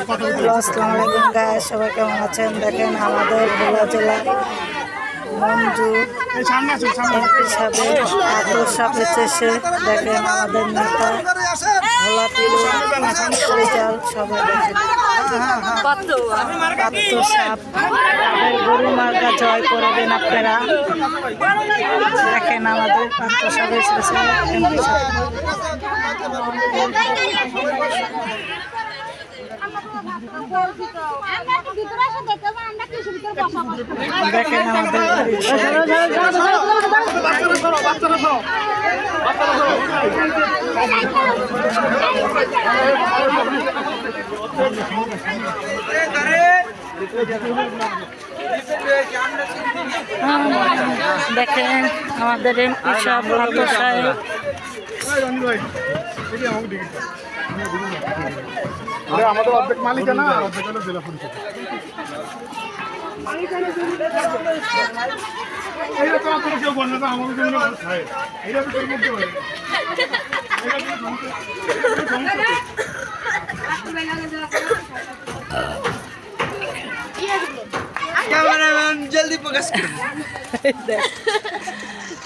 আসসালামু আলাইকুম গাইস, সবাই কেমন আছেন? দেখেন আমাদের ভোলা জেলা মঞ্জু এমপি সাহেবের আতর সাপে চেষে দেখেন আমাদের নেতা ভোলা পিরু রেজাল্ট সবাই দেখেন পাত্র সাপ গরু মার্কা জয় করবেন আপনারা। দেখেন আমাদের পাত্র সাপে চেষে এমপি সাহেব দেখেন আমাদের দেখেন আমাদের এমপি সাহেব পাত্র সাহেব আমাদের অর্ধেক মালিক না, অর্ধেক হলো জেলা পরিষদ। এইটা তো আপনারা কেউ বললে না, আমাদের জন্য এইটা তো কেউ বলতে পারে। कैमरामैन जल्दी फोकस कर